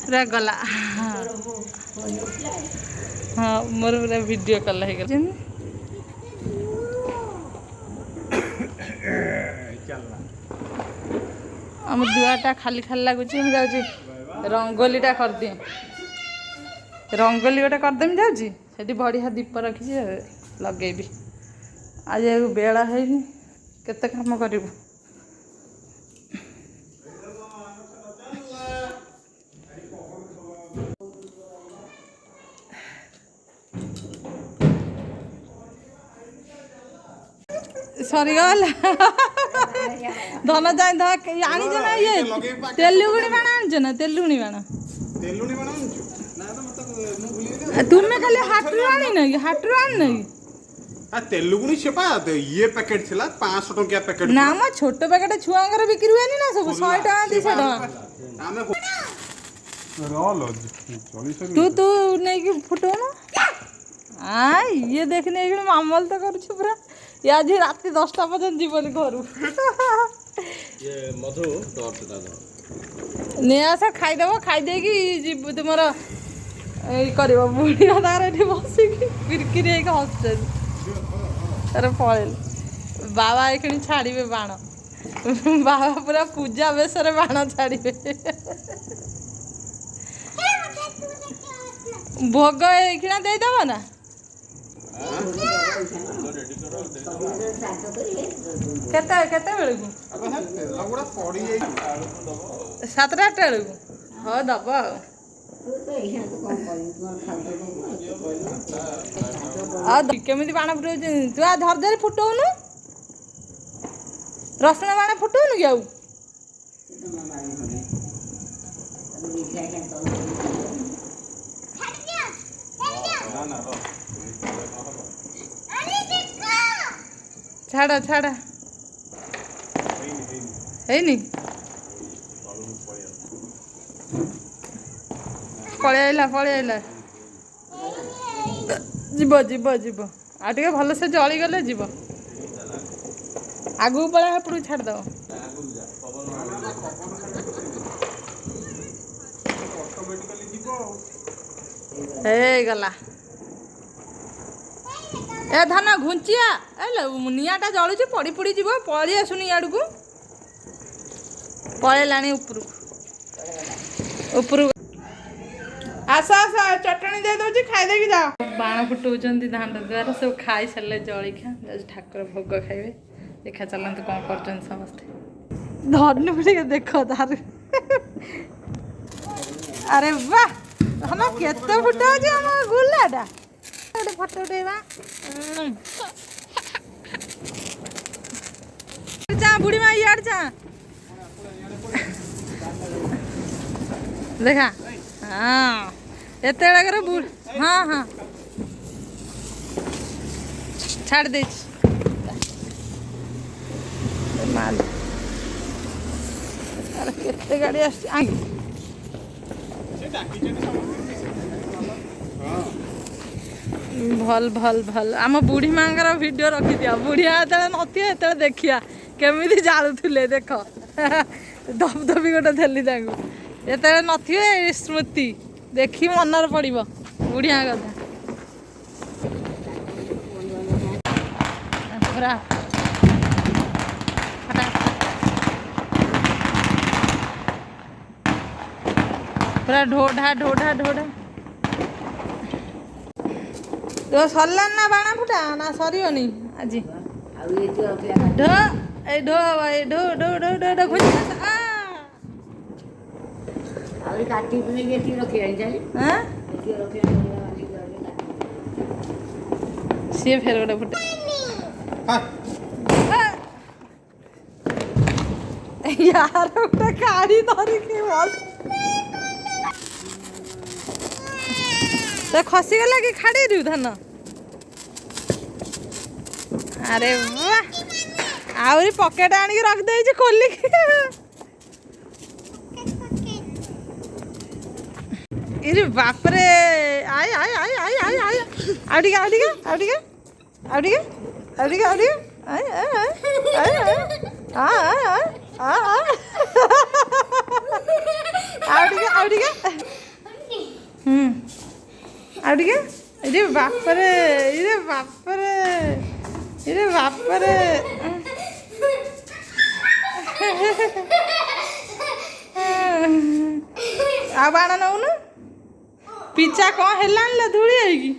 पूरा गला हाँ मोर पूरा वीडियो कल है आम दुआटा खाली खाली लगुच जाऊँगी रंगोलीटा करदिए रंगोली गोटे करदेमी जाऊँगी से बढ़िया दीप रखी लगेबी आज बेला है केते काम करूँ सरीगल धन जाए आनीच ना ये तेलुगुणी बाण आनीच ना तेलुगुणी बाण तुम्हें खाली हाटू आनी ना हाटू आनी ना तेलुगुणी से ये पैकेट थिला 500 टंकिया पैकेट ना म छोट पैकेट छुआंगर बिक्री हुए ना सब 100 टका 200 टका तू नहीं कि फुटो ना आ ये देखने मामल तो करू पूरा ये आज रात 10टा पर्यंत जीवन घर नहीं आस खाईदेव खाईदे जीव तुम कर बुढ़िया तार बसिकी किरकिरी हसुचे तार पड़ेल बाबा ये छाड़े बाण बाबा पूरा पूजा बेसरे बाण छाड़े भोग ये देदेव ना केते बेलू 7टा 8टा बेलू हाँ दब केमी बाण फुट तू आ धर फुटौनु रसुण बाण फुटौनु कि आउ छाड़ा छाड़ा है पलि आइला जीव जीव जीव आ भल से जली गले जीव आगू पड़ा आपको छाड़द गला ए धन घुंचिया निआटा जलुची पड़ी पड़ी जीव पलि आसुनी इयाड़ को पलैलानी ऊपर आस आस चटनी दे दौर खाईदे जाओ बाण फुटाऊँ दांड द्वारा सब खाई सारे जलिखा ठाकुर भोग खाइबे देखा चलते कौन कर समस्ते धनु टे देख तार अरे वाह हम केते फुटाऊँ आम गुलाटा गोटे फटो उठेबा जा बुढ़ी माँ इयाड़ जा देखा हाँ एत हाँ हाँ छाड़ दे माल केते गाड़ी आस भल भल भल आम बुढ़ी माँ वीडियो रखी दिया बुढ़िया नथिया देखिया केमी जालुले देख दबदबी गोटे थेली ये नथिए स्मृति देखी मनर पड़ बुढ़िया कथा पूरा पूरा ढोढ़ा ढोढ़ा ढोढ़ा तो सरला ना बाण फुटा ना सरनी आज ढो ए ढो ढो ढो ढो ढो ढो घुस सी फेर गोटे फुटे यार गोटे काढ़ी धरिकी तो खसीगला कि खाड़ी दू धान अरे वाह आहरी पकेट आनिक रखिदे खोलिकी इरे बापरे आय आय आय आय आय आय आउटिके आउटिके आउटिके आउटिके आउटिके इरे बापरे इरे बापरे इरे बापरे आ बाण नौन पिचा कौन है धूली है कि